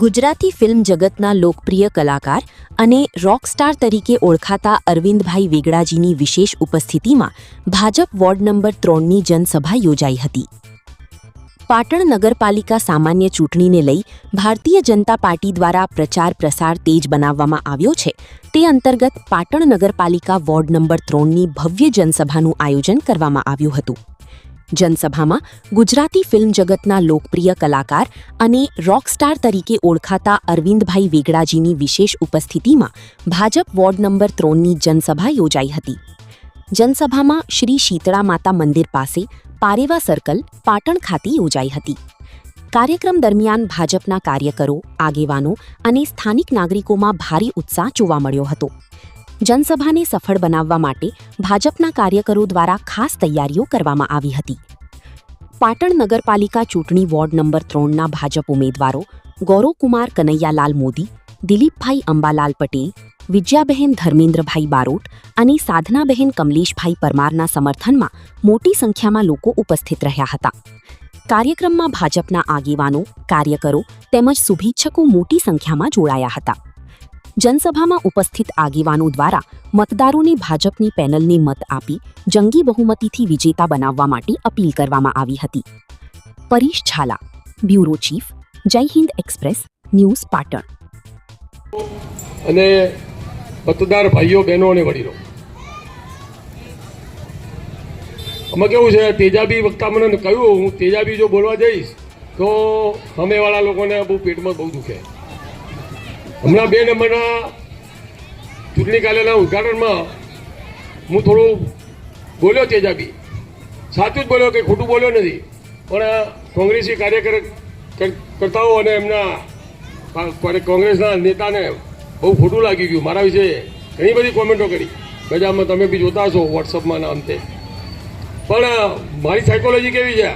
Gujarati film જગતના લોકપ્રિય કલાકાર અને રોકસ્ટાર તરીકે ઓળખાતા અરવિંદભાઈ વેગડાજીની વિશેષ ઉપસ્થિતિમાં ભાજપ વોર્ડ નંબર 3ની જનસભા યોજાઈ હતી. પાટણ નગરપાલિકા સામાન્ય ચૂંટણીને લઈ ભારતીય જનતા પાર્ટી દ્વારા પ્રચાર પ્રસાર તેજ બનાવવામાં આવ્યો છે. તે અંતર્ગત પાટણ નગરપાલિકા વોર્ડ નંબર 3ની ભવ્ય જનસભાનું આયોજન કરવામાં આવ્યું હતું. જનસભામાં ગુજરાતી ફિલ્મ જગતના લોકપ્રિય કલાકાર અને રોકસ્ટાર તરીકે ઓળખાતા અરવિંદભાઈ વેગડાજીની વિશેષ ઉપસ્થિતિમાં ભાજપ વોર્ડ નંબર 3ની જનસભા યોજાઈ હતી. જનસભામાં શ્રી શીતળા માતા મંદિર પાસે પારેવા સર્કલ, પાટણ ખાતે યોજાઈ હતી. કાર્યક્રમ દરમિયાન ભાજપના કાર્યકરો, આગેવાનો અને સ્થાનિક નાગરિકોમાં ભારે ઉત્સાહ જોવા મળ્યો હતો. જનસભાને સફળ બનાવવા માટે ભાજપના કાર્યકરો દ્વારા ખાસ તૈયારીઓ કરવામાં આવી હતી. પાટણ નગરપાલિકા ચૂંટણી વોર્ડ નંબર 3ના ભાજપ ઉમેદવારો ગૌરવકુમાર કનૈયાલાલ મોદી, દિલીપભાઈ અંબાલાલ પટેલ, વિજયાબહેન ધર્મેન્દ્રભાઈ બારોટ અને સાધનાબહેન કમલેશભાઈ પરમારના સમર્થનમાં મોટી સંખ્યામાં લોકો ઉપસ્થિત રહ્યા હતા. કાર્યક્રમમાં ભાજપના આગેવાનો, કાર્યકરો તેમજ શુભેચ્છકો મોટી સંખ્યામાં જોડાયા હતા. જનસભામાં ઉપસ્થિત આગેવાનો દ્વારા મતદારોને ભાજપની પેનલને મત આપી જંગી બહુમતીથી વિજેતા બનાવવા માટે અપીલ કરવામાં આવી હતી. પરેશ ઝાલા, બ્યુરો ચીફ, જય હિન્દ એક્સપ્રેસ ન્યૂઝ, પાટણ. અને મતદાર ભાઈઓ, બહેનો અને વડીલો, આમાં કેવું છે, તેજાબી વખતે મને કહ્યું હું તેજાબી જો બોલવા જઈશ તો સામેવાળા લોકોને બહુ પેટમાં બહુ દુખે. હમણાં 2 નંબરના ચૂંટણી કાલેના ઉદ્ઘાટનમાં હું થોડું બોલ્યો તેજાબી, સાચું જ બોલ્યો, કે ખોટું બોલ્યો નથી. પણ કોંગ્રેસી કાર્યકર્તાઓ અને એમના કોંગ્રેસના નેતાને બહુ ખોટું લાગી ગયું. મારા વિશે ઘણી બધી કોમેન્ટો કરી, બજારમાં તમે બી જોતા હશો, વોટ્સઅપમાં ના અંતે. પણ મારી સાયકોલોજી કેવી છે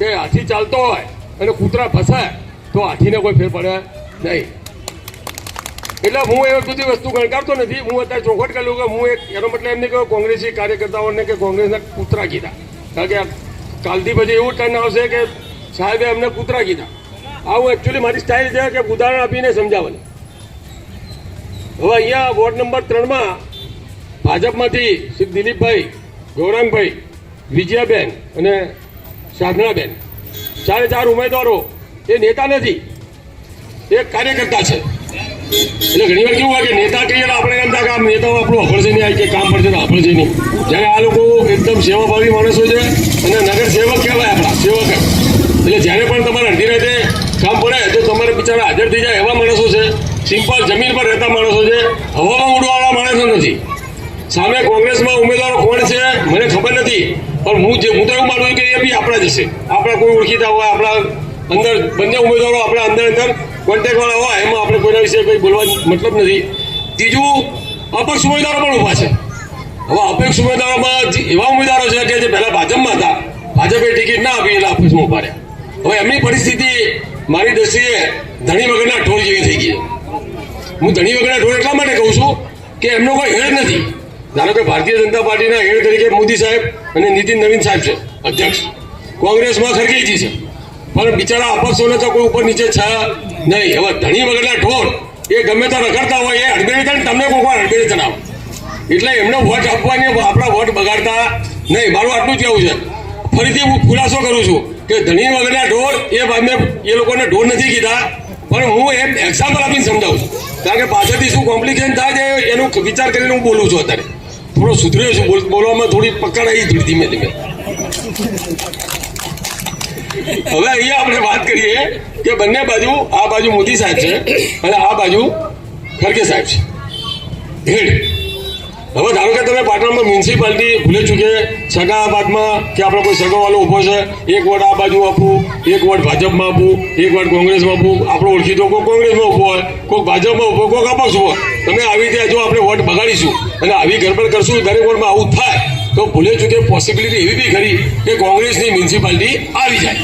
કે હાથી ચાલતો હોય અને કૂતરા ફસાય તો હાથીને કોઈ ફેર પડે નહીં. એટલે હું એ બધી વસ્તુ ગણકારતો નથી. હું અત્યારે ચોખવટ કરેલું કે હું એનો મતલબ એમ નહીં કહ્યું કોંગ્રેસી કાર્યકર્તાઓને કે કોંગ્રેસના કૂતરા કીધા, કારણ કે કાલથી પછી એવું ટર્ન આવશે કે સાહેબે અમને કૂતરા કીધા. આવું એકચ્યુઅલી મારી સ્ટાઇલ છે કે ઉદાહરણ આપીને સમજાવવાની. હવે અહીંયા વોર્ડ નંબર 3માં ભાજપમાંથી શ્રી દિલીપભાઈ, ગૌરાંગભાઈ, વિજયાબેન અને સાધનાબેન, 4 ઉમેદવારો એ નેતા નથી, એ કાર્યકર્તા છે. એટલે ઘણી વાર કેવું હોય કે નેતા કહીએ આપણે એમ થાય કે આમ નેતાઓ આપણું અફળશે નહીં, આવી કે કામ પડશે તો અફળશે નહીં. જ્યારે આ લોકો એકદમ સેવાભાવી માણસો છે અને નગર સેવક કહેવાય, આપણા સેવક. એટલે જ્યારે પણ તમારે અડધી રાતે કામ પડે તો તમારે બિચારા હાજર થઈ જાય એવા માણસો છે. સિમ્પલ જમીન પર રહેતા માણસો છે, હવામાં ઉડવાવાળા માણસો નથી. સામે કોંગ્રેસમાં ઉમેદવારો કોણ છે મને ખબર નથી, પણ હું તો એવું માનું છું કે એ બી આપણા જ હશે. આપણા કોઈ ઓળખીતા હોય, આપણા અંદર બંને ઉમેદવારો આપણા અંદર કોન્ટેક્ટવાળા હોય, એમાં આપણે કોઈના વિશે કંઈ બોલવા મતલબ નથી. ત્રીજું, અપક્ષ ઉમેદવારો પણ ઊભા છે. હવે અપક્ષ ઉમેદવારોમાં એવા ઉમેદવારો છે કે જે પહેલા ભાજપમાં હતા, ભાજપે ટિકિટ ના આપી એટલે અપક્ષમાં ઉભા રહ્યા. હવે એમની પરિસ્થિતિ મારી દ્રષ્ટિએ ધણી વગરના ઢોર જેવી થઈ ગઈ છે. હું ધણી વગરના ઢોર એટલા માટે કહું છું કે એમનો કોઈ હેડ નથી. ધારો કે ભારતીય જનતા પાર્ટીના હેડ તરીકે મોદી સાહેબ અને નીતિન નવીન સાહેબ છે અધ્યક્ષ. કોંગ્રેસમાં ખરગેજી છે, પણ બિચારા અપક્ષોને તો કોઈ ઉપર નીચે છે નહીં. હવે ધણી વગરના ઢોર એ ગમે તો રખડતા હોય, એ હડબેડે થાય તમને કોઈ વાર હડબેડે ચડાવે. એટલે એમને વોટ આપવાની, આપણા વોટ બગાડતા નહીં. મારું આટલું જ કહેવું છે. ફરીથી હું ખુલાસો કરું છું કે ધણી વગરના ઢોર એ લોકોને ઢોર નથી કીધા, પણ હું એમ એક્ઝામ્પલ આપીને સમજાવું છું. કારણ કે પાછળથી શું કોમ્પ્લિકેશન થાય છે એનો વિચાર કરીને હું બોલું છું. અત્યારે થોડો સુધર્યો છું, બોલવામાં થોડી પકડ આવી, થોડી ધીમે ધીમે. હવે અહીંયા આપણે વાત કરીએ કે બંને બાજુ, આ બાજુ મોદી સાહેબ છે અને આ બાજુ ખરગે સાહેબ છે, હેડ. હવે ધારો કે તમે પાટણમાં મ્યુનિસિપાલિટી ભૂલે ચૂકે સગાબાદમાં કે આપણો કોઈ સગાવાલો ઊભો છે, એક વોટ આ બાજુ આપવું, એક વોટ ભાજપમાં આપવું, એક વોટ કોંગ્રેસમાં આપવું. આપણો ઓળખીતો કોઈ કોંગ્રેસમાં ઊભો હોય, કોઈ ભાજપમાં ઊભો, કોઈ અપક્ષ ઊભો. તમે આવી રીતે જો આપણે વોટ બગાડીશું અને આવી ગડબડ કરશું, દરેક વોટમાં આવું થાય તો ભૂલે ચૂકે પોસિબિલિટી એવી બી ખરી કે કોંગ્રેસની મ્યુનિસિપાલિટી આવી જાય.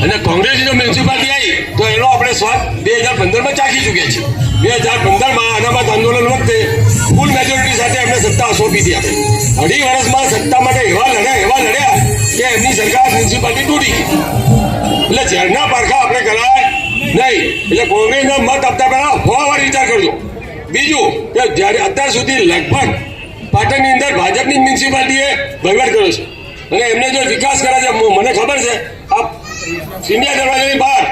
અને કોંગ્રેસની જો મ્યુનિસિપાલિટી આવી તો એનો આપણે સ્વાદ 2015માં ચાખી ચૂક્યા છીએ. 2015માં અનામત આંદોલન વખતે ફૂલ મેજોરિટી સાથે એમને સત્તા સોંપી હતી. આપણે 2.5 વર્ષમાં સત્તા માટે એવા લડ્યા કે એમની સરકાર મ્યુનિસિપાલિટી તૂટી ગઈ. એટલે ઝેરના પારખા આપણે કરાય નહીં. એટલે કોંગ્રેસના મત આપતા પહેલા 100 વાર વિચાર કરજો. બીજું કે જ્યારે અત્યાર સુધી લગભગ પાટણની અંદર ભાજપની મ્યુનિસિપાલિટીએ વહીવટ કર્યો છે અને એમને જો વિકાસ કરે છે, મને ખબર છે આ સિંધિયા દરવાજાની બહાર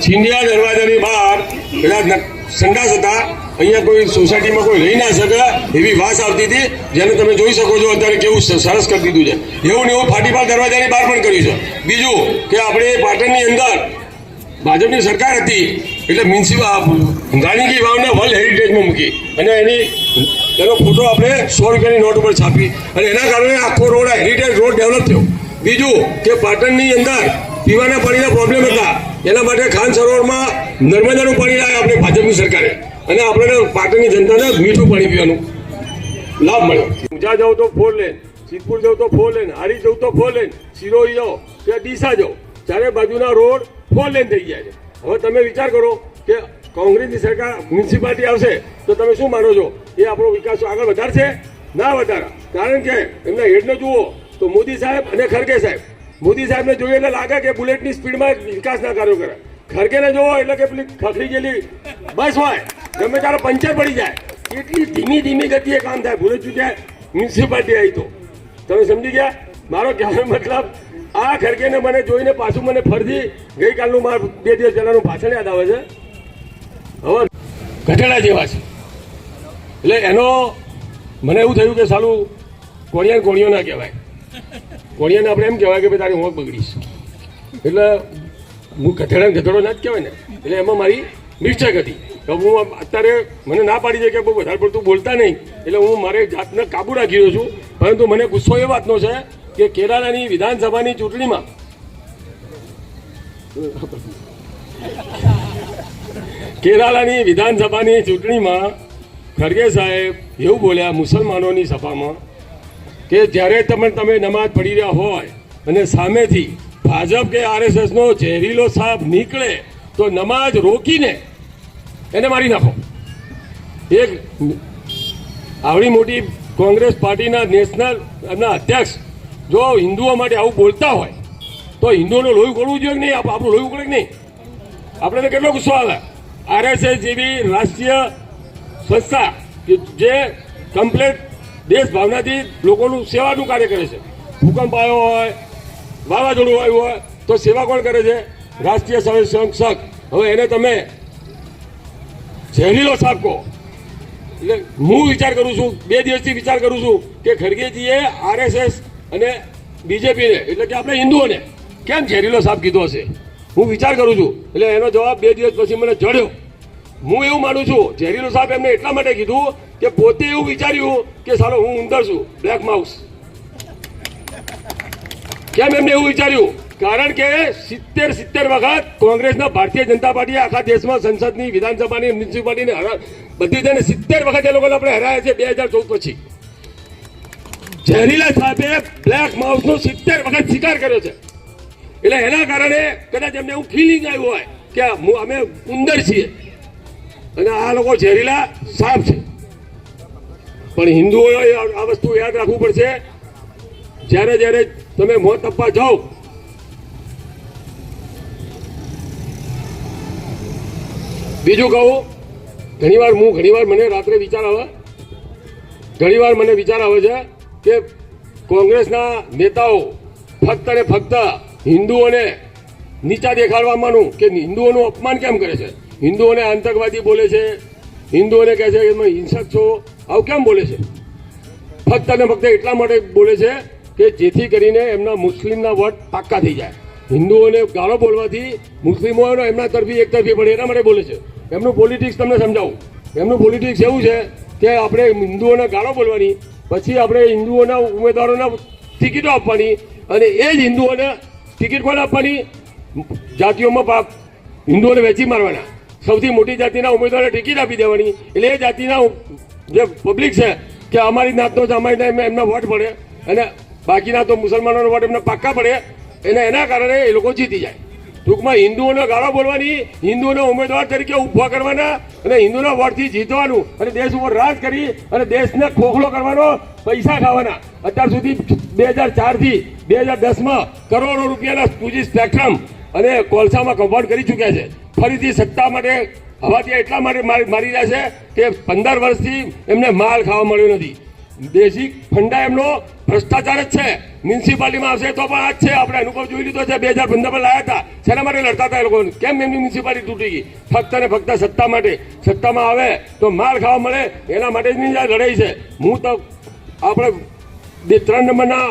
સિંધિયા દરવાજાની બહાર પેલા સંડાસ હતા, અહીંયા કોઈ સોસાયટીમાં કોઈ રહી ના શકે એવી વાસ આવતી હતી, જેને તમે જોઈ શકો છો અત્યારે કેવું સરસ કરી દીધું છે. એવું ને એવું ફાટીપાલ દરવાજાની બહાર પણ કર્યું છે. બીજું કે આપણે પાટણની અંદર ભાજપની સરકાર હતી એટલે રાણીકી વાવને વર્લ્ડ હેરિટેજમાં મૂકી અને એનો ફોટો આપણે 100 રૂપિયાની નોટ ઉપર છાપી અને એના કારણે આખો રોડ હેરિટેજ રોડ ડેવલપ થયો. બીજું કે પાટણની અંદર પીવાના પાણીના પ્રોબ્લેમ હતા, એના માટે ખાન સરોવરમાં નર્મદાનું પાણી લાવ્યા આપણે ભાજપની સરકારે અને આપણે પાટણની જનતાને મીઠું પાણી પીવાનું લાભ મળ્યો. ઊંઝા જાઓ તો 4 લેન, સિદ્ધપુર જાઓ તો 4 લેન, હારી જાઓ તો 4 લેન, સિરોહી જાઓ કે ડીસા જાઓ, ચારે બાજુના રોડ 4 લેન થઈ ગયા છે. હવે તમે વિચાર કરો કે કોંગ્રેસની સરકાર મ્યુનિસિપાલિટી આવશે તો તમે શું માનો છો એ આપણો વિકાસ આગળ વધારશે? ના વધારે. કારણ કે એમના હેડને જુઓ તો મોદી સાહેબ અને ખરગે સાહેબ. મોદી સાહેબને જોઈએ એટલે લાગે કે બુલેટની સ્પીડમાં વિકાસના કાર્યો કરે. ખરગેને જોવો એટલે કે પેલી ખખડી ગયેલી બસ હોય, ગમે ત્યારે પંચર પડી જાય, એટલી ધીમી ધીમી ગતિએ કામ થાય. ભૂલે ચૂક્યા મ્યુનિસિપાલિટી આવી તો તમે સમજી ગયા. મારો કહેવાનો મતલબ આ ખરગેને મને જોઈને પાછું મને ફરથી ગઈકાલનું મારું 2 દિવસ પહેલાનું ભાષણ યાદ આવે છે. હવે ગધેડા જેવા છે એટલે એનો મને એવું થયું કે સાલું કોળિયો ના કહેવાય, કોળિયાને આપણે એમ કહેવાય કે ભાઈ તારી હોંક બગડીશ. એટલે હું ગધેડો ના જ કહેવાય ને. એટલે એમાં મારી મિસ્ટેક હતી કે હું અત્યારે મને ના પાડી દે કે બહુ વધારે પડતું બોલતા નહીં, એટલે હું મારે જાતને કાબુ રાખી રહ્યો છું. પરંતુ મને ગુસ્સો એ વાતનો છે કે કેરાલાની વિધાનસભાની ચૂંટણીમાં ખરગે સાહેબ એવું બોલ્યા મુસલમાનોની સભામાં કે જ્યારે તમે નમાઝ પઢી રહ્યા હોય અને સામેથી ભાજપ કે આરએસએસનો ઝેરીલો સાપ નીકળે તો નમાઝ રોકીને એને મારી નાખો. એક આવડી મોટી કોંગ્રેસ પાર્ટીના નેશનલ અધ્યક્ષ જો હિન્દુઓ માટે આવું બોલતા હોય તો હિન્દુઓનું લોહી ઉકળવું જોઈએ કે નહીં? આપણું લોહી ઉકળે કે નહીં? આપણે તો કેટલો ગુસ્સો આવે. આરએસએસ જેવી રાષ્ટ્રીય સંસ્થા કે જે કમ્પ્લેટ દેશ ભાવનાથી લોકોનું સેવાનું કાર્ય કરે છે. ભૂકંપ આવ્યો હોય, વાવાઝોડું આવ્યું હોય તો સેવા કોણ કરે છે? રાષ્ટ્રીય સ્વયંસેવક. હવે એને તમે ઝેરીલો સાપ કહો. એટલે હું વિચાર કરું છું, 2 દિવસથી વિચાર કરું છું કે ખરગેજીએ આરએસએસ અને બીજેપીને એટલે કે આપણે હિન્દુઓને કેમ ઝેરીલો સાપ કીધો હશે? હું વિચાર કરું છું. એટલે એનો જવાબ 2 દિવસ પછી મને જડ્યો. હું એવું માનું છું ઝેરીલો સાપ એમને એટલા માટે કીધું કે પોતે એવું વિચાર્યું કે સાલો હું ઉંદર છું, બ્લેક માઉસ. કેમ એમને એવું વિચાર્યું? કારણ કે 70 વખત કોંગ્રેસના ભારતીય જનતા પાર્ટીએ આખા દેશમાં સંસદની, વિધાનસભાની, મ્યુનિસિપાલિટીને બધી જઈને 70 વખત એ લોકોને આપણે હરાયા છે 2014 પછી. ઝેરીલા સાહેબે બ્લેક માઉસનો 70 વખત શિકાર કર્યો છે. એટલે એના કારણે કદાચ એમને એવું ફિલિંગ આવ્યું હોય કે અમે ઉંદર છીએ અને આ લોકો ઝેરીલા સાપ છે. પણ હિન્દુઓએ આ વસ્તુ યાદ રાખવું પડશે. જ્યારે તમે મોત આપવા જાઓ બીજું કહું, ઘણીવાર મને રાત્રે વિચાર આવે છે કે કોંગ્રેસના નેતાઓ ફક્ત ને ફક્ત હિન્દુઓને નીચા દેખાડવાનું કે હિન્દુઓનું અપમાન કેમ કરે છે? હિન્દુઓને આતંકવાદી બોલે છે, હિન્દુઓને કહે છે કે તમે હિંસક છો, આવું કેમ બોલે છે? ફક્ત ને ફક્ત એટલા માટે બોલે છે કે જેથી કરીને એમના મુસ્લિમના વોટ પાક્કા થઈ જાય. હિન્દુઓને ગાળો બોલવાથી મુસ્લિમો એમના તરફી એક તરફી પડે એના માટે બોલે છે. એમનું પોલિટિક્સ તમને સમજાવું. એમનું પોલિટિક્સ એવું છે કે આપણે હિન્દુઓને ગાળો બોલવાની, પછી આપણે હિન્દુઓના ઉમેદવારોના ટિકિટો આપવાની અને એ જ હિન્દુઓને ટિકિટ કોને આપવાની? જાતિઓમાં હિન્દુઓને વેચી મારવાના. સૌથી મોટી જાતિના ઉમેદવારોને ટિકિટ આપી દેવાની. એટલે એ જાતિના જે પબ્લિક છે કે અમારી નાતનો છે, અમારી એમના વોટ પડે અને બાકીના તો મુસલમાનોનો વોટ એમને પાક્કા પડે. એના કારણે એ લોકો જીતી જાય. ટૂંકમાં હિન્દુઓને ગાળો બોલવાની, હિન્દુઓને ઉમેદવાર તરીકે ઉભા કરવાના અને હિન્દુના વોટથી જીતવાનું અને દેશ ઉપર રાજ કરી અને દેશને ખોખલો કરવાનો, પૈસા ખાવાના. અત્યાર સુધી 2004 થી 2010માં કરોડો રૂપિયાના 2G સ્પેક્ટ્રમ અને કોલસામાં કૌભાંડ કરી ચૂક્યા છે. ફરીથી સત્તા માટે હવાથી એટલા માટે મારી રહ્યા છે કે 15 વર્ષથી એમને માલ ખાવા મળ્યો નથી. દેશી ફંડા એમનો ભ્રષ્ટાચાર જ છે. મ્યુનિસિપાલિટીમાં આવશે તો પણ આ જ છે. આપણે અનુભવ જોઈ લીધો છે. 2015 લાયા હતા, શેના માટે લડતા હતા એ લોકો? કેમ એમની મ્યુનિસિપાલિટી તૂટી ગઈ? ફક્ત ને ફક્ત સત્તા માટે. સત્તામાં આવે તો માલ ખાવા મળે એના માટેની આ લડાઈ છે. હું તો આપણે 3 નંબરના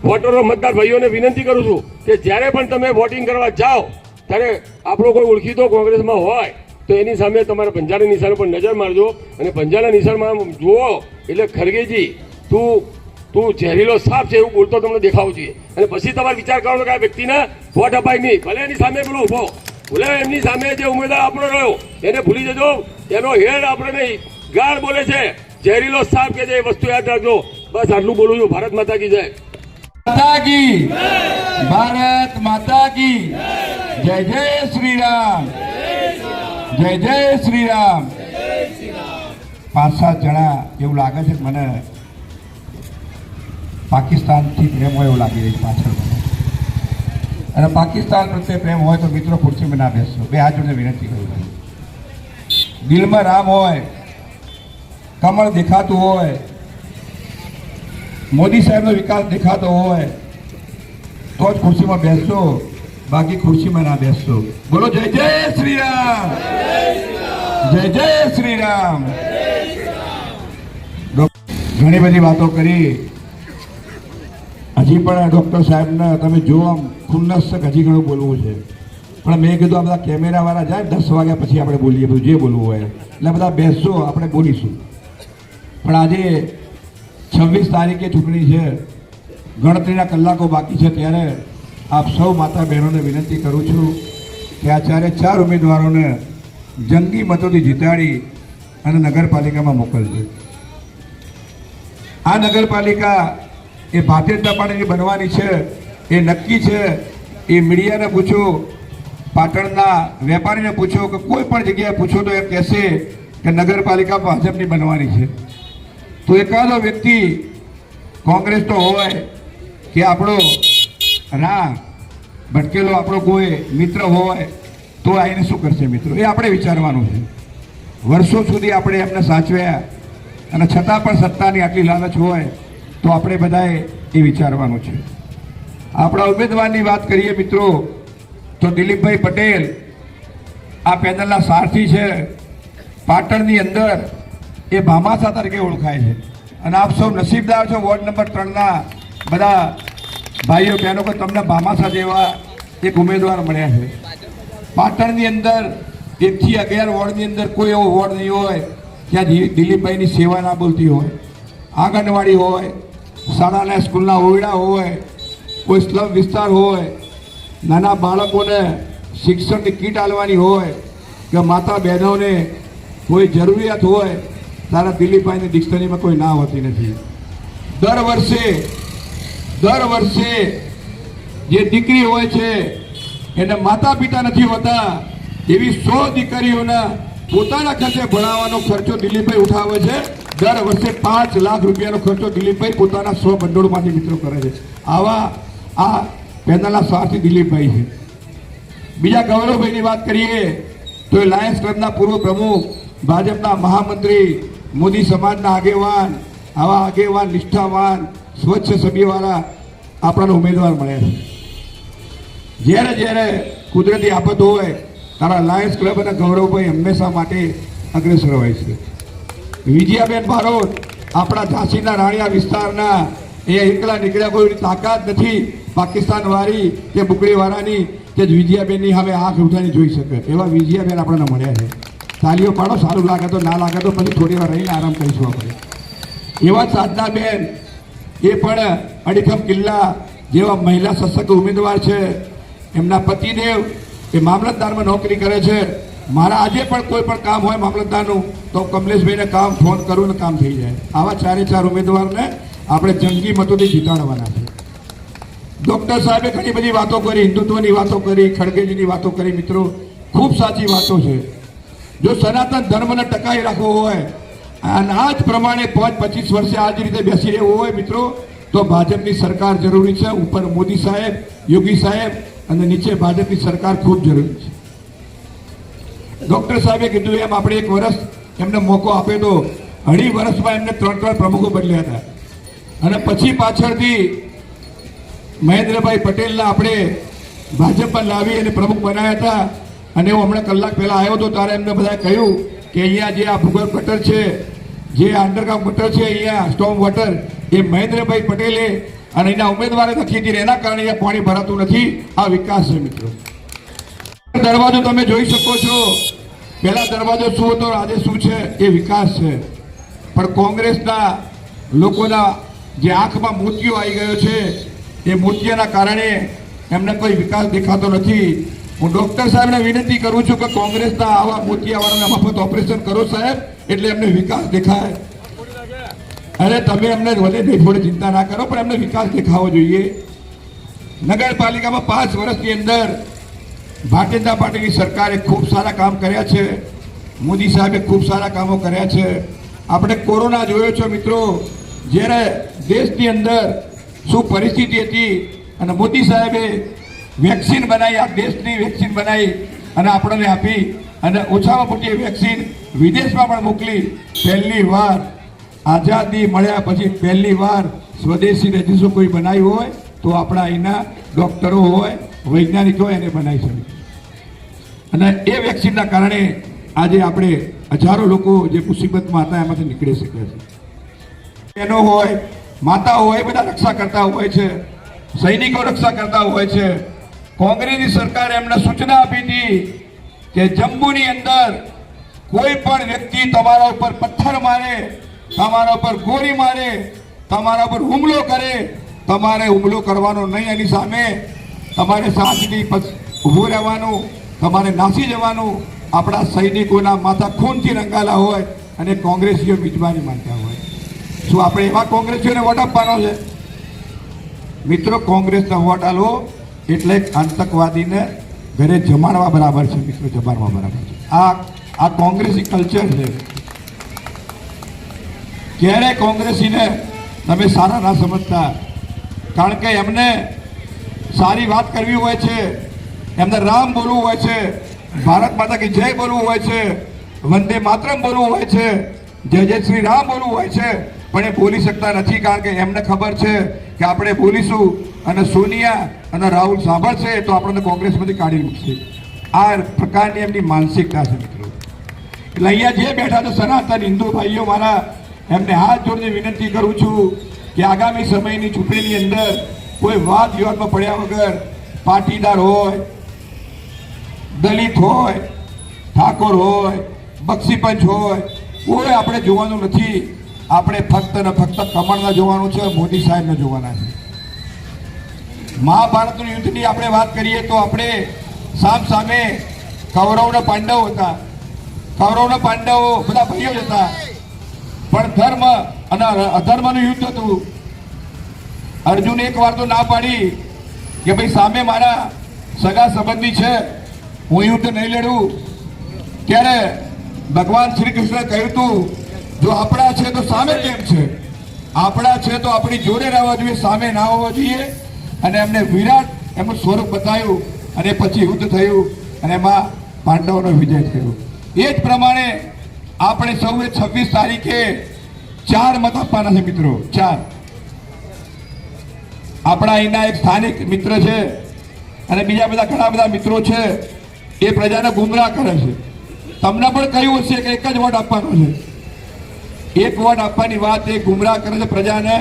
વોટરો મતદાર ભાઈઓને વિનંતી કરું છું કે જ્યારે પણ તમે વોટિંગ કરવા જાઓ ત્યારે આપણો કોઈ ઓળખીતો કોંગ્રેસમાં હોય તો એની સામે તમારા પંજાના નિશાન પર નજર મારજો. અને પંજાના નિશાનમાં જુઓ એટલે ખરગેજી તું ઝેરીલો સાપ છે એવું બોલતો તમને દેખાવું જોઈએ. અને પછી તમારે વિચાર કરવાનો કે આ વ્યક્તિને વોટ અપાય નહીં. ભલે એની સામે પેલો ઉભો, ભલે એમની સામે જે ઉમેદવાર આપણો રહ્યો એને ભૂલી જજો. એનો હેડ આપણે નહીં, ગાળ બોલે છે, ઝેરીલો સાપ કે છે. એ વસ્તુ યાદ રાખજો. બસ આટલું બોલું છું. ભારત માતા કી જય. माता की भारत माता की जय जय श्री राम जय जय श्री राम. 5-7 જણા એવું લાગે છે કે મને પાકિસ્તાનથી પ્રેમ હોય એવું લાગી રહ્યું પાછળ મને. અને પાકિસ્તાન પ્રત્યે પ્રેમ હોય તો મિત્રો ખુરશીમાં ના બેસશો. બે હાથ જોડે વિનંતી કરું છું. દિલમાં રામ હોય, કમળ દેખાતું હોય, મોદી સાહેબનો વિકાસ દેખાતો હોય તો જ ખુરશીમાં બેસશો, બાકી ખુરશીમાં ના બેસશો. બોલો જય જય શ્રી રામ, જય જય શ્રી રામ. ઘણી બધી વાતો કરી. હજી પણ ડૉક્ટર સાહેબને તમે જુઓ આમ ખુન્નસ હજી ઘણું બોલવું છે. પણ મેં કીધું આ બધા કેમેરાવાળા જાય 10 વાગ્યા પછી આપણે બોલીએ, બધું જે બોલવું હોય એટલે બધા બેસશો, આપણે બોલીશું. પણ આજે 26 તારીખે ચૂંટણી છે, ગણતરીના કલાકો બાકી છે. ત્યારે આપ સૌ માતા બહેનોને વિનંતી કરું છું કે આ 4 ઉમેદવારોને જંગી મતોથી જીતાડી અને નગરપાલિકામાં મોકલજો. આ નગરપાલિકા એ ભારતીય જનતા પાર્ટીની બનવાની છે એ નક્કી છે. એ મીડિયાને પૂછો, પાટણના વેપારીને પૂછો, કે કોઈ પણ જગ્યાએ પૂછો તો એ કહેશે કે નગરપાલિકા ભાજપની બનવાની છે. તો એકાદો વ્યક્તિ કોંગ્રેસનો હોય કે આપણો ભટકેલો આપણો કોઈ મિત્ર હોય તો આવીને શું કરશે મિત્રો? એ આપણે વિચારવાનું છે. વર્ષો સુધી આપણે એમને સાચવ્યા અને છતાં પણ સત્તાની આટલી લાલચ હોય તો આપણે બધાએ એ વિચારવાનું છે. આપણા ઉમેદવારની વાત કરીએ મિત્રો તો દિલીપભાઈ પટેલ આ પેનલના સારથી છે. પાટણની અંદર એ ભામાસા તરીકે ઓળખાય છે. અને આપ સૌ નસીબદાર છો વોર્ડ નંબર 3ના બધા ભાઈઓ બહેનો કે તમને ભામાસા જેવા એક ઉમેદવાર મળ્યા છે. પાટણની અંદર 1 થી 11 વોર્ડની અંદર કોઈ એવો વોર્ડ નહીં હોય જ્યાં દિલીપભાઈની સેવા ના બોલતી હોય. આંગણવાડી હોય, શાળાના સ્કૂલના ઓરડા હોય, કોઈ સ્લમ વિસ્તાર હોય, નાના બાળકોને શિક્ષણની કીટ આપવાની હોય કે માતા બહેનોને કોઈ જરૂરિયાત હોય, તારા દિલીપભાઈની ડિક્શનરીમાં કોઈ ના હોતી નથી. દર વર્ષે જે દીકરી હોય છે એને માતા પિતા નથી હોતા એવી 100 દીકરીઓના પોતાના ખર્ચે ભણાવવાનો ખર્ચો દિલીપભાઈ ઉઠાવે છે. દર વર્ષે 5 લાખ રૂપિયાનો ખર્ચો દિલીપભાઈ પોતાના 100 ભંડોળમાંથી મિત્રો કરે છે. આવા આ પેનલના સારથી દિલીપભાઈ છે. બીજા ગૌરવભાઈની વાત કરીએ તો એ લાયન્સ ક્લબના પૂર્વ પ્રમુખ, ભાજપના મહામંત્રી, મોદી સમાજના આગેવાન, આવા આગેવાન નિષ્ઠાવાન સ્વચ્છ સભ્યવાળા આપણાને ઉમેદવાર મળ્યા છે. જ્યારે કુદરતી આફત હોય તારા લાયન્સ ક્લબ અને ગૌરવભાઈ હંમેશા માટે અગ્રેસર હોય છે. વિજયાબેન બારોટ આપણા ઝાંસીના રાણિયા વિસ્તારના એ એકલા નીકળ્યા, કોઈ તાકાત નથી પાકિસ્તાનવાળી કે બુકડીવાળાની કે વિજયાબેનની હવે આંખ ઉઠાની જોઈ શકે એવા વિજયાબેન આપણને મળ્યા છે. તાલીઓ પાડો, સારું લાગે તો, ના લાગે તો પછી થોડી વાર રહીને આરામ કરીશું આપણે. એવા સાધનાબેન એ પણ અડીખમ કિલ્લા જેવા મહિલા સશક્ત ઉમેદવાર છે. એમના પતિદેવ એ મામલતદારમાં નોકરી કરે છે. મારા આજે પણ કોઈ પણ કામ હોય મામલતદારનું તો કમલેશભાઈને ફોન કરું ને કામ થઈ જાય. આવા 4 ઉમેદવારને આપણે જંગી મતોથી જીતાડવાના છે. ડૉક્ટર સાહેબે ઘણી બધી વાતો કરી, હિન્દુત્વની વાતો કરી, ખડગેજીની વાતો કરી. મિત્રો ખૂબ સાચી વાતો છે. જો સનાતન ધર્મને ટકાવી રાખવો હોય અને આ જ પ્રમાણે 25 વર્ષે આ જ રીતે બેસી રહેવું હોય મિત્રો તો ભાજપની સરકાર જરૂરી છે. ઉપર મોદી સાહેબ, યોગી સાહેબ અને નીચે ભાજપની સરકાર ખૂબ જરૂરી છે. ડૉક્ટર સાહેબે કીધું એમ આપણે 1 વર્ષ એમને મોકો આપ્યો તો 2.5 વર્ષમાં એમને 3 પ્રમુખો બદલ્યા હતા અને પછી પાછળથી મહેન્દ્રભાઈ પટેલના આપણે ભાજપમાં લાવી અને પ્રમુખ બનાવ્યા હતા. અને હું હમણાં કલાક પહેલા આવ્યો હતો ત્યારે એમને બધાએ કહ્યું કે અહીંયા જે આ ભૂગર્ભ ગટર છે, જે અંડરગ્રાઉન્ડ ગટર છે, અહીંયા સ્ટોમ વોટર એ મહેન્દ્રભાઈ પટેલે અને એના ઉમેદવારે નક્કી હતી. એના કારણે અહીંયા પાણી ભરાતું નથી. આ વિકાસ છે મિત્રો. દરવાજો તમે જોઈ શકો છો. પહેલા દરવાજો શું હતો, આજે શું છે, એ વિકાસ છે. પણ કોંગ્રેસના લોકોના જે આંખમાં મોતિયો આવી ગયો છે, એ મોતિયાના કારણે એમને કોઈ વિકાસ દેખાતો નથી. હું ડૉક્ટર સાહેબને વિનંતી કરું છું કે કોંગ્રેસના આવા મોતિયાવાળાના મફત ઓપરેશન કરો સાહેબ, એટલે એમને વિકાસ દેખાય. અરે તમે એમને વધે થોડી ચિંતા ના કરો, પણ એમને વિકાસ દેખાવો જોઈએ. નગરપાલિકામાં 5 વર્ષની અંદર ભારતીય જનતા પાર્ટીની સરકારે ખૂબ સારા કામ કર્યા છે. મોદી સાહેબે ખૂબ સારા કામો કર્યા છે. આપણે કોરોના જોયો છે મિત્રો, જ્યારે દેશની અંદર શું પરિસ્થિતિ હતી અને મોદી સાહેબે વેક્સિન બનાવી, આ દેશની વેક્સિન બનાવી અને આપણને આપી અને ઓછામાં મોટી વેક્સિન વિદેશમાં પણ મોકલી. પહેલી વાર આઝાદી મળ્યા પછી પહેલી વાર સ્વદેશી રજીસો કોઈ બનાવી હોય તો આપણા અહીંના ડૉક્ટરો હોય, વૈજ્ઞાનિકો હોય એને બનાવી શકે. અને એ વેક્સિનના કારણે આજે આપણે હજારો લોકો જે મુસીબતમાં હતા એમાંથી નીકળી શક્યા છે. બહેનો હોય, માતાઓ હોય, બધા રક્ષા કરતા હોય છે, સૈનિકો રક્ષા કરતા હોય છે. કોંગ્રેસની સરકારે એમને સૂચના આપી હતી કે જમ્મુની અંદર કોઈ પણ વ્યક્તિ તમારા ઉપર પથ્થર મારે, તમારા ઉપર ગોળી મારે, તમારા ઉપર હુમલો કરે, તમારે હુમલો કરવાનો નહીં. એની સામે તમારે શાંતિથી ઊભું રહેવાનું, તમારે નાસી જવાનું. આપણા સૈનિકોના માથા ખૂનથી રંગાલા હોય અને કોંગ્રેસીઓ મિજબાની માનતા હોય. શું આપણે એવા કોંગ્રેસીઓને વોટ આપવાનો છે? મિત્રો, કોંગ્રેસને વોટ આલો એટલે આતંકવાદીને ઘરે જમાડવા બરાબર છે. મિત્રો, જમાડવા બરાબર છે. આ કોંગ્રેસી કલ્ચર છે. ક્યારે કોંગ્રેસીને તમે સારા ના સમજતા, કારણ કે એમને સારી વાત કરવી હોય છે, એમને રામ બોલવું હોય છે, ભારત માતા કી જય બોલવું હોય છે, વંદે માતરમ બોલવું હોય છે, જય જય શ્રી રામ બોલવું હોય છે, પણ એ બોલી શકતા નથી. કારણ કે એમને ખબર છે કે આપણે બોલીશું અને સોનિયા અને રાહુલ સાંભળશે તો આપણને કોંગ્રેસમાંથી કાઢી મૂકશે. આ પ્રકારની એમની માનસિકતા છે મિત્રો. એટલે અહીંયા જે બેઠા છે સનાતન હિન્દુ ભાઈઓ મારા, એમને હાથ જોડીને વિનંતી કરું છું કે આગામી સમયની ચૂંટણીની અંદર કોઈ વાદ વિવાદમાં પડ્યા વગર પાટીદાર હોય, દલિત હોય, ઠાકોર હોય, બક્ષીપંચ હોય, કોઈ આપણે જોવાનું નથી. આપણે ફક્ત ને ફક્ત કમળને જોવાનું છે, મોદી સાહેબને જોવાના છે. મહાભારતનું યુદ્ધની આપણે વાત કરીએ તો આપણે સામે કૌરવ પાંડવો હતા. કૌરવ પાંડવો બધા ભાઈઓ જ હતા, પણ ધર્મ અને અધર્મનું યુદ્ધ હતું. અર્જુન એક વાર તો ના પાડી કે ભાઈ સામે મારા સગા સંબંધી છે, હું યુદ્ધ નહીં લડું. ત્યારે ભગવાન શ્રી કૃષ્ણે કહ્યું હતું, જો આપણા છે તો સામે કેમ છે? આપણા છે તો આપણી જોડે રહેવા જોઈએ, સામે ના હોવા જોઈએ. અને એમને વિરાટ એમનું સ્વરૂપ બતાવ્યું અને પછી યુદ્ધ થયું અને એમાં પાંડવોનો વિજય થયો. એ જ પ્રમાણે આપણે સૌએ 26 તારીખે 4 મત આપવાના છે મિત્રો. 4. આપણા અહીંના એક સ્થાનિક મિત્ર છે અને બીજા બધા ઘણા બધા મિત્રો છે, એ પ્રજાને ગુમરાહ કરે છે. તમને પણ કહ્યું હશે કે એક જ વોટ આપવાનો છે. એક વોટ આપવાની વાત એ ગુમરાહ કરે છે પ્રજાને.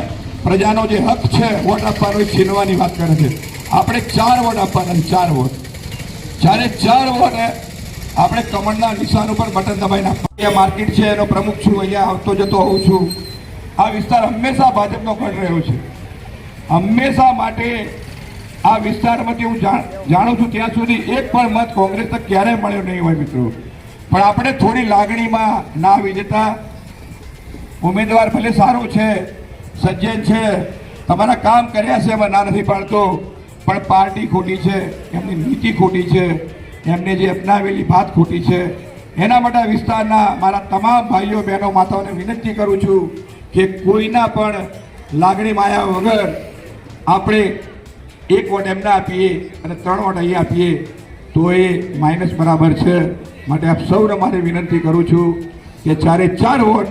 પ્રજાનો જે હક છે વોટ આપવાનો એ છીનવાની વાત કરે છે. આપણે 4 વોટ આપવાના છે. 4 વોટ. જ્યારે 4 વોટ આપણે કમળના નિશાન ઉપર બટન દબાઈને આપવા. માર્કેટ છે એનો પ્રમુખ છું, અહીંયા આવતો જતો હોઉં છું. આ વિસ્તાર હંમેશા ભાજપનો ગઢ રહ્યો છે. હંમેશા માટે આ વિસ્તારમાંથી હું જાણું છું ત્યાં સુધી એક પણ મત કોંગ્રેસને ક્યારેય મળ્યો નહીં હોય મિત્રો. પણ આપણે થોડી લાગણીમાં ના આવી જતા. ઉમેદવાર ભલે સારો છે, સજ્જન છે, તમારા કામ કર્યા છે, એમાં ના નથી પાડતો, પણ પાર્ટી ખોટી છે, એમની નીતિ ખોટી છે, એમને જે અપનાવેલી વાત ખોટી છે. એના માટે વિસ્તારના મારા તમામ ભાઈઓ બહેનો માતાઓને વિનંતી કરું છું કે કોઈના પણ લાગણી માયા વગર આપણે 1 વોટ એમને આપીએ અને 3 વોટ અહીંયા આપીએ તો એ માઇનસ બરાબર છે. માટે આપ સૌને મારે વિનંતી કરું છું કે 4 વોટ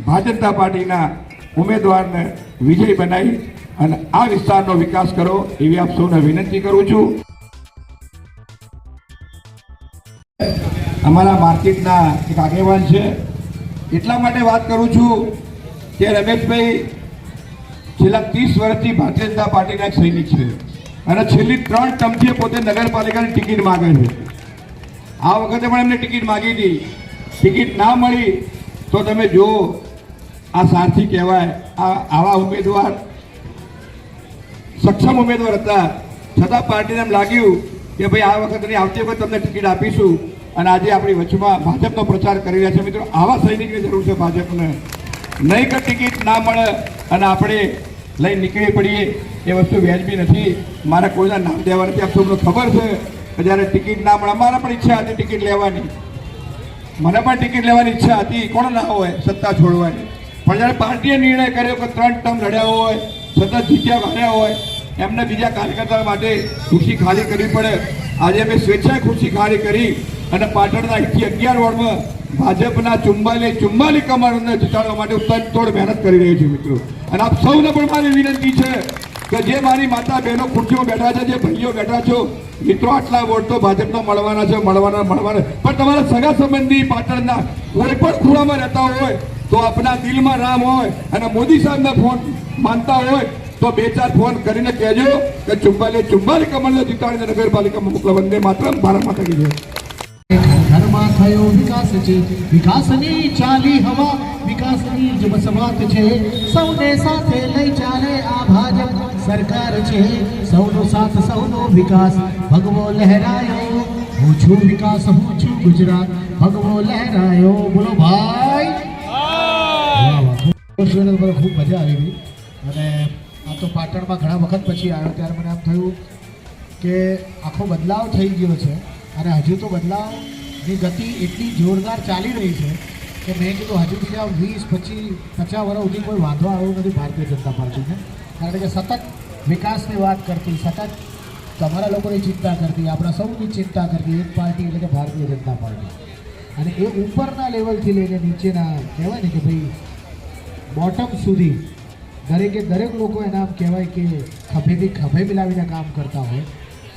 ભારતીય જનતા પાર્ટીના ઉમેદવારને વિજય બનાવી અને આ વિસ્તારનો વિકાસ કરો એવી આપ સૌને વિનંતી કરું છું. અમારા માર્કેટના એક આગેવાન છે એટલા માટે વાત કરું છું કે રમેશભાઈ છેલ્લા 30 વર્ષથી ભારતીય જનતા પાર્ટીના એક સૈનિક છે અને છેલ્લી 3 ટર્મથી પોતે નગરપાલિકાની ટિકિટ માગે છે. આ વખતે પણ એમને ટિકિટ માગી હતી, ટિકિટ ના મળી તો તમે જુઓ આ સારથી કહેવાય. આવા ઉમેદવાર સક્ષમ ઉમેદવાર હતા છતાં પાર્ટીને એમ લાગ્યું કે ભાઈ આ વખતની આવતી વખત તમને ટિકિટ આપીશું અને આજે આપણી વચમાં ભાજપનો પ્રચાર કરી રહ્યા છે. મિત્રો આવા સૈનિકની જરૂર છે ભાજપને. નહીં કે ટિકિટ ના મળે અને આપણે લઈ નીકળી પડીએ એ વસ્તુ વ્યાજબી નથી. મારે કોઈના નામ દેવા નથી. આપ સૌને ખબર છે કે જ્યારે ટિકિટ ના મળે, અમારે પણ ઈચ્છા હતી ટિકિટ લેવાની, મને પણ ટિકિટ લેવાની ઈચ્છા હતી, કોણ ના હોય સત્તા છોડવાની. પણ જ્યારે પાર્ટીએ નિર્ણય કર્યો કે 3 ટર્મ લડ્યા હોય, સતત જીત્યા હાર્યા હોય, એમને બીજા કાર્યકર્તા માટે ખુરશી ખાલી કરવી પડે. આજે અમે સ્વેચ્છાએ ખુરશી ખાલી કરી અને પાટણના 11 વોર્ડમાં ભાજપના 44 કમરોને જીતાડવા માટે તોડ મહેનત કરી રહી છે મિત્રો. અને આપ સૌને પણ મારી વિનંતી છે કે જે મારી માતા બહેનો ખુરશીઓ બેઠા છે, જે ભાઈઓ બેઠા છો મિત્રો, આટલા વોટ તો ભાજપના મળવાના છે, મળવાના. પણ તમારા સગા સંબંધી પાટણના કોઈ પણ ખૂણામાં રહેતા હોય તો આપણા દિલમાં રામ હોય અને મોદી સાહેબના ફોન માનતા હોય તો 2-4 ફોન કરીને કહેજો કે 44 કમળને જીતાડીને નગરપાલિકામાં મોકલો. વંદે માતરમ. ભારત માતા કી જય. ઘરમાં થયો વિકાસ છે, વિકાસની ચાલી હવા, વિકાસની જ બસવાત છે. સૌને સાથે લઈ ચાલે આ ભાજપ સરકાર છે. સૌનો સાથ સૌનો વિકાસ, ભગવો લહેરાયો. હું છું વિકાસ, હું છું ગુજરાત, ભગવો લહેરાયો. બોલો ભાઈ. ખૂબ મજા આવી ગઈ. અને આ તો પાટણમાં ઘણા વખત પછી આવ્યો ત્યારે મને આમ થયું કે આખો બદલાવ થઈ ગયો છે અને હજુ તો બદલાવની ગતિ એટલી જોરદાર ચાલી રહી છે કે મેં કીધું હજુ બીજા 20-25-50 વર્ષ સુધી કોઈ વાંધો આવ્યો નથી ભારતીય જનતા પાર્ટીને. કારણ કે સતત વિકાસની વાત કરતી, સતત તમારા લોકોની ચિંતા કરતી, આપણા સૌની ચિંતા કરતી એક પાર્ટી એટલે કે ભારતીય જનતા પાર્ટી. અને એ ઉપરના લેવલથી લઈને નીચેના કહેવાય ને કે ભાઈ બોટમ સુધી દરેક લોકો એના આમ કહેવાય કે ખભેથી ખભે મિલાવીને કામ કરતા હોય.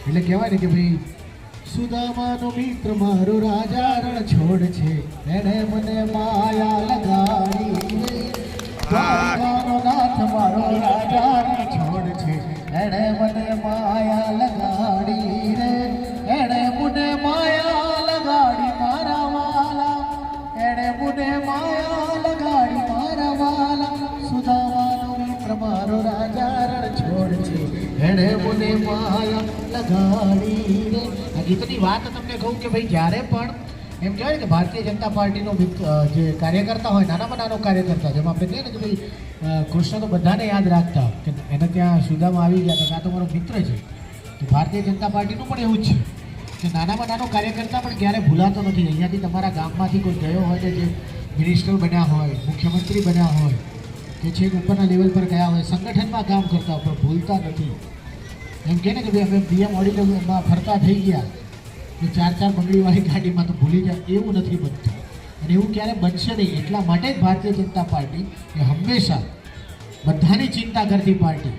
એટલે કહેવાય ને કે ભાઈ સુદામાનો મિત્ર મારો રાજા રણ છોડ છે, એણે મને માયા લગાડી. દ્વારકાનો નાથ મારો રાજા રણ છોડ છે, એણે મને માયા લગાડી રે. એણે મને માયા લગાડી મારા વાલા, એણે મને માયા લગાડી મારા વાલા. સુદામાનો મિત્ર મારો રાજા રણ છોડ છે, એણે મને માયા લગાડી રે. આ ગીતની વાત તમને કહું કે ભાઈ જ્યારે પણ એમ કહેવાય કે ભારતીય જનતા પાર્ટીનો જે કાર્યકર્તા હોય, નાનામાં નાનો કાર્યકર્તા, જેમ આપણે કહીએ ને કે ભાઈ કૃષ્ણ તો બધાને યાદ રાખતા કે એને ત્યાં સુદામા આવી ગયા હતા, આ તો મારો મિત્ર છે. તો ભારતીય જનતા પાર્ટીનું પણ એવું જ છે કે નાનામાં નાનો કાર્યકર્તા પણ ક્યારે ભૂલાતો નથી. અહીંયાથી તમારા ગામમાંથી કોઈ ગયો હોય ને જે મિનિસ્ટર બન્યા હોય, મુખ્યમંત્રી બન્યા હોય કે છેક ઉપરના લેવલ પર ગયા હોય, સંગઠનમાં કામ કરતા હોય, પણ ભૂલતા નથી. એમ કહે ને કે ભાઈ અમે બીએમ ઓડિટરમાં ફરતા થઈ ગયા કે 4 બંગડીવાળી ગાડીમાં તો ભૂલી જાય, એવું નથી બનતું અને એવું ક્યારે બનશે નહીં. એટલા માટે જ ભારતીય જનતા પાર્ટી એ હંમેશા બધાની ચિંતા કરતી પાર્ટી.